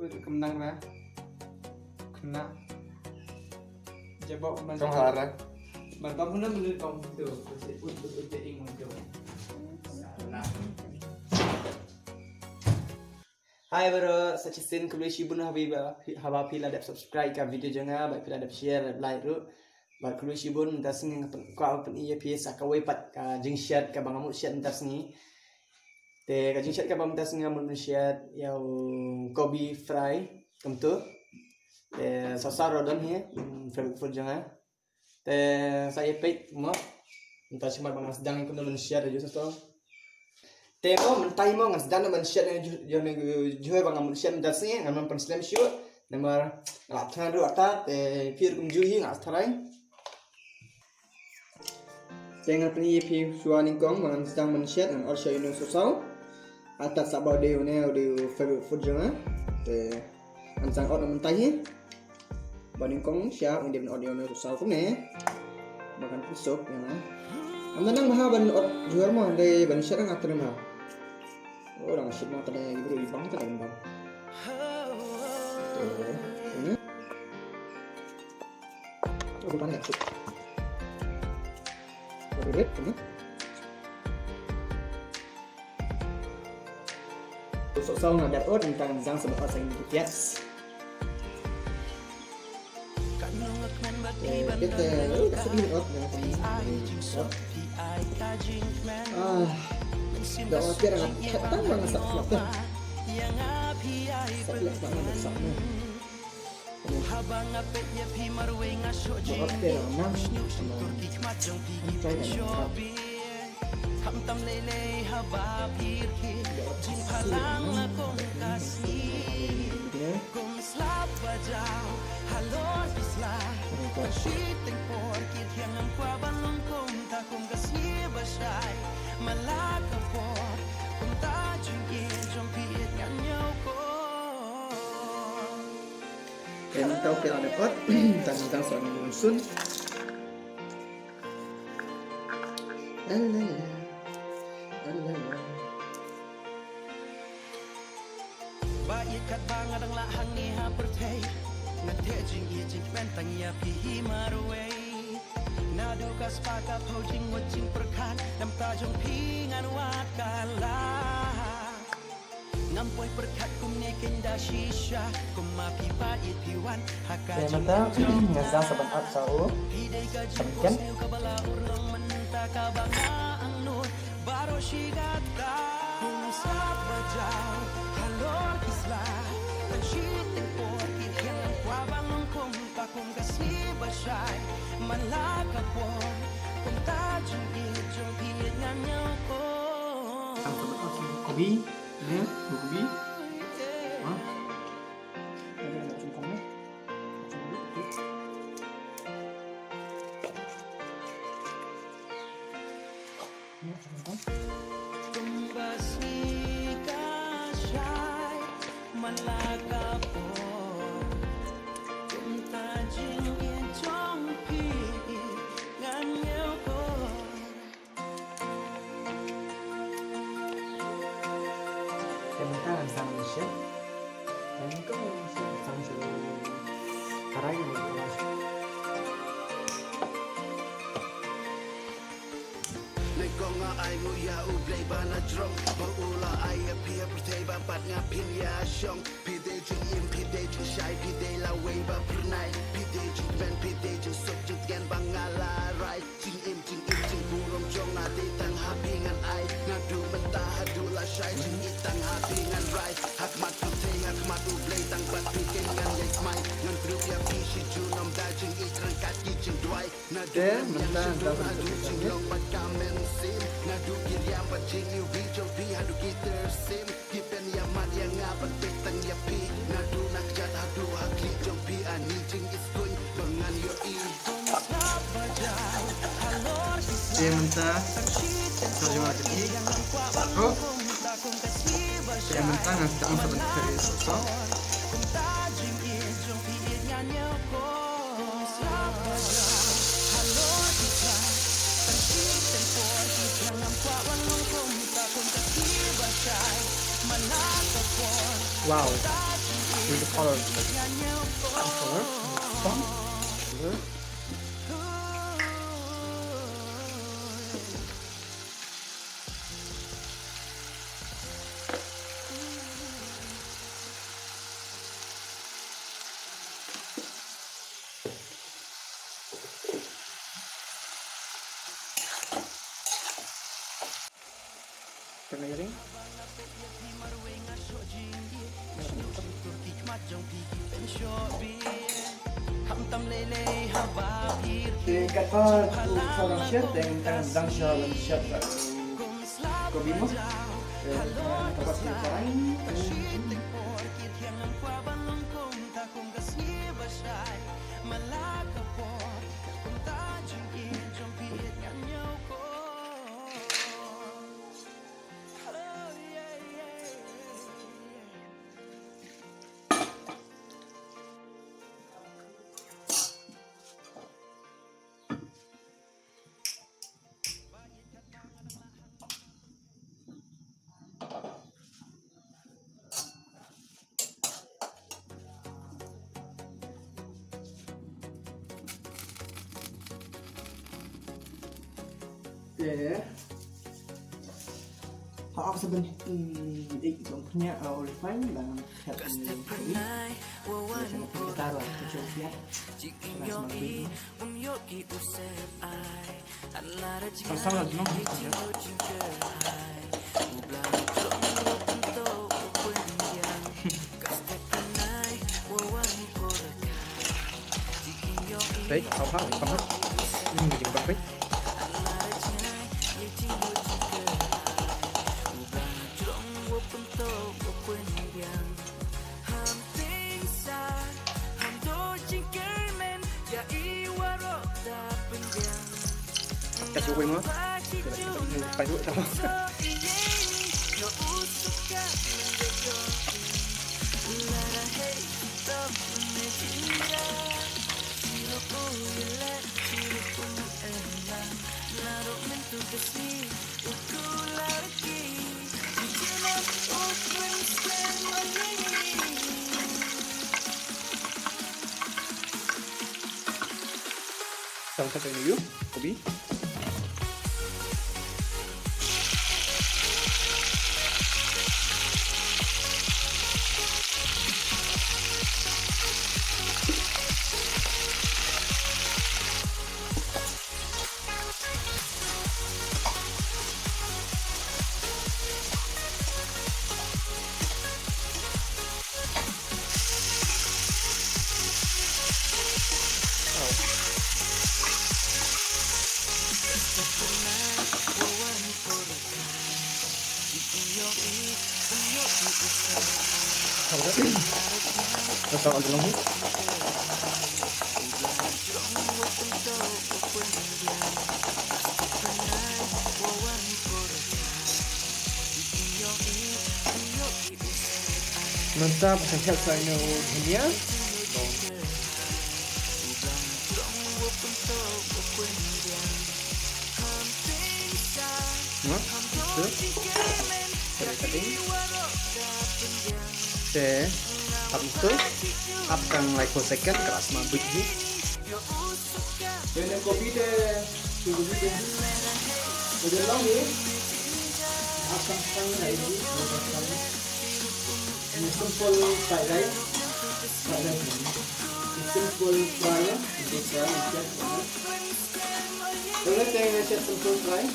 kemnang na kena jabok man Trong hara. man kamu na mulai kau tu ut ing tu. Hai bro, sachisin kembali shibun habiba haba pila dap subscribe ka video janga ba pila dap share like ru ba kembali shibun dasing ka open iya pisa ka wepat ka jing share ka bangamu share dasing te ka jing share ka bang dasing mun share yau kobi fry kamtu te sohsaw rodon hi favorite food janga te saya pait mo entah cuma bang sedang ikut mun share aja sohsaw Temo mentai mo ngas dana man shit na juhe bang amun shit dasnya ngaman pan slam shoot namar ngapthana ru atat pir kum juhi ngas tharai tenga pani pi suaning kong man sedang man shit and also you know sohsaw atat sabau de favorite food janga te ansang out mentai hi baning kong sya inde ben audio no sohsaw kum ne makan pisok ya na amnang maha ban juher mo de ban shit ngat terima orang shit mau tanya ibu ibang tak ada bang. Oh bukan ya shit. Berit ni. Sohsaw ngadat ot tentang zang sebab asing yes. Kita sedih ot dah waktu orang kata orang sak lapar. Sakit banget saknya. Habang apet ya pi marwe ngasho jing. Ham tam lele haba pir ki jing phalang la kong khasi. Kum slap bajao halon isla. Shitting por kit yang am kwa balong kum ta kum kasi basai. Malaka por kum ta jing jong pi yang nyau ko. Em tau ke ada pot tentang soal monsun. Baik kat bangadang lahang ni ha pertai. Nante jing ye jing pentang ya pi marwe. Nadu kas paka pojing wajing perkan nam tajong pingan wat kala. Ngampoi perkat kum neken da shisha kum mapi pa itiwan hakka jing ngazang saban at sao samken kabala urang menta ka banga ang nur baro shigata kum sabajao halor isla tan shiting por kityan kwa bangon kum ta kum kasi bashay malaka por kum ta jing ijong piet nganyo ko ang phulkubi phulkubi hah ada macam kamu tumbasi kasyai malaka po kumtajing ijong pi nganyo ko Kementangan sang Malaysia dan kau sang seluruh karya yang berkelas. Nekonga ai muya ublay bana drong Baula ai apia pertay bapat ngapin ya syong Pide jing im pide jing syai pide laway ba pernai Pide jing ben pide jing sok jing tian bangala rai Jing im jing burong jong ade tang hapingan ai Ngadu mentah hadu la syai jing itang hapingan rai Hakmat putih hakmat ublay tang bat pikin ngan yek mai Ngan trup ya pisi junom da jing ikrang kaki jing duai Nadu mentah adu jing long bat kamen sim Nadu kiryam bat jing iwi jong pi hadu gitar sim Kipen ya mat yang ngapat petang ya pi Nadu nak jat hadu hakli jong pi ani jing iskun Bangan yo i Dia mentah Terjemah jadi Satu Dia mentah ngasih tak usah bentuk dari sohsaw Wow see the color. Color. Some. Color. Pernah jaring? Kat pa seorang chef yang đang chờ làm chef tại có bí mất các bạn sẽ phải để họ sẽ bên định giống nhà ở phanh là thật là ta rồi cái chỗ phía là mà đi còn sao là nó đấy không hết nhưng mà dừng bật cắt vô quên mất phải đuổi sao xong satu ini yuk kopi Let's start on the long hook. Mantap, saya help saya dunia. Sẽ habis itu akan like for second keras mabuk ni. Dengan kopi deh, tunggu dulu. Udah long ni. Akan sangat lagi. Ini simple fried rice. Simple fry ya. Bisa macam mana? Boleh tengok macam simple fry.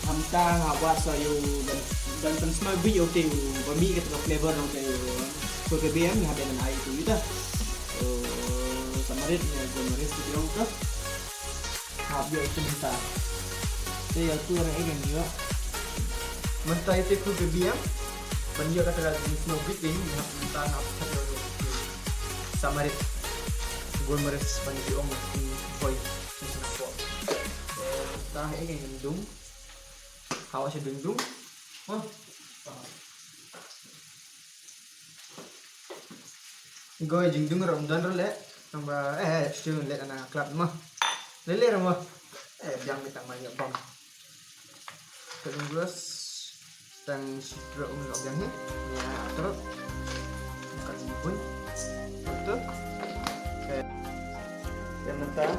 Hamka ngawat sayo dan semua video tu bami kita flavor nang sayo phulkubi yang ada dengan air tu dah samarit ni tu orang tu hab yo itu bisa saya tu orang ingin juga mentah itu phulkubi yang banyak kata lagi semua video ni mentah hab samarit gue meres banyak orang di boy sesuatu tah ingin mendung hawa siya dung gue jingdung Ramadan role tambah sih let anak klub mah lele ramah Biang kita banyak bom. Terus dan sidra untuk biang ni. Ya, terus kasih pun. Betul. Yang mentah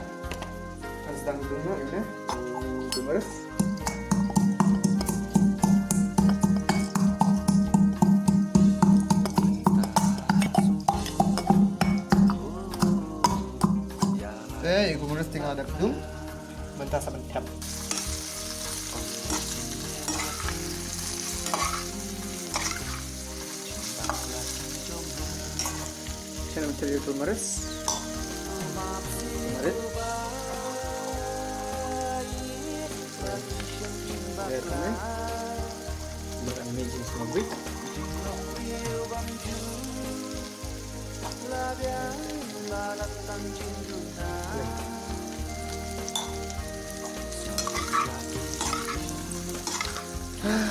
sedang guna ini. Terus kemudian tinggal ada gedung mentah sebentar. Saya mencari itu meres. Lihat ni, bukan imagine semua big.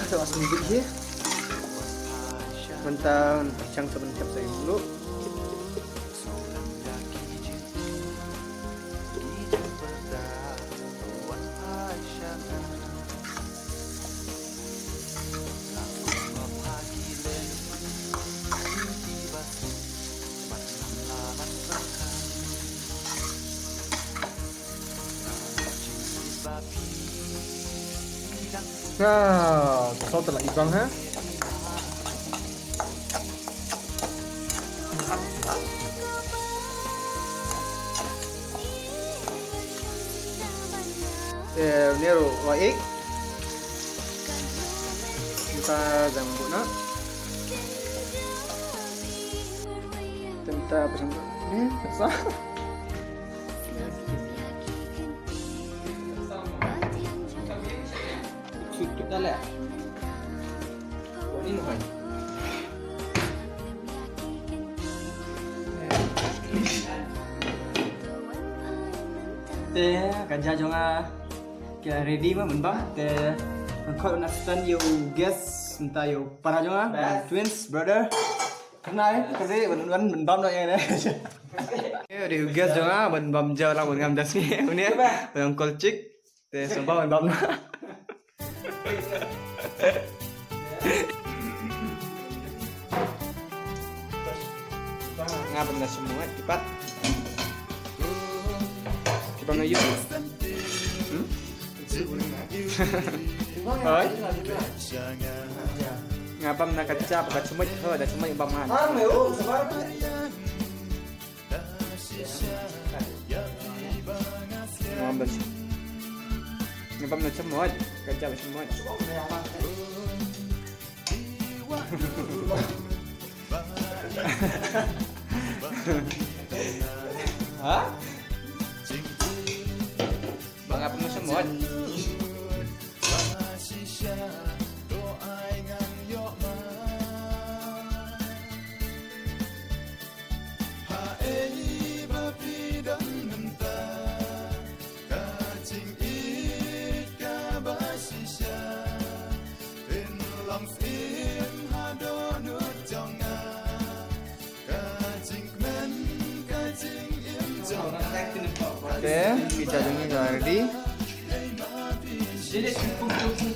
Kita masuk sedikit je. Mentah pecang sebentar saya dulu. Nah, sohsaw telah ibang ha. Ni ro waik. Kita jambu na. Tenta apa sih? Sah. Kita lihat. Ini kan. Teh kerja jonga. Kita ready mah menbang. Teh kau nak stand you guess entah you para jonga. Twins brother. Kenal kerja benar-benar menbang dah yang ni. Di guess jonga menbang jauh lah mengam das ni. Ini yang kolcik. Teh sumpah menbang. Ngapam na semua cepat. Cepat ngayu. Oi. Ngapam na kacap kat semut dah semut ibam han. Meu, sabar tu. Ngapam. Ngapam na semut, kacap semut. Hah? Bang apa mu semut? Okay, kita jangan ready. Jadi phulkubi.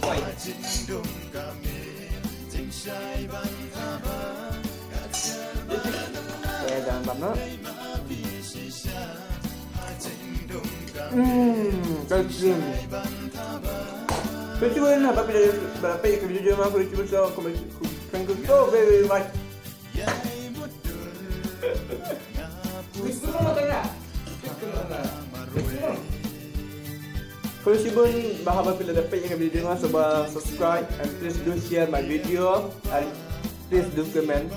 Saya jangan lama. Kacang. Kacang mana? Bapak yang video aku cuba so thank you so very much. Kalau sibun bahawa bila dapat yang video ni, coba subscribe and please do share my video and please do comment.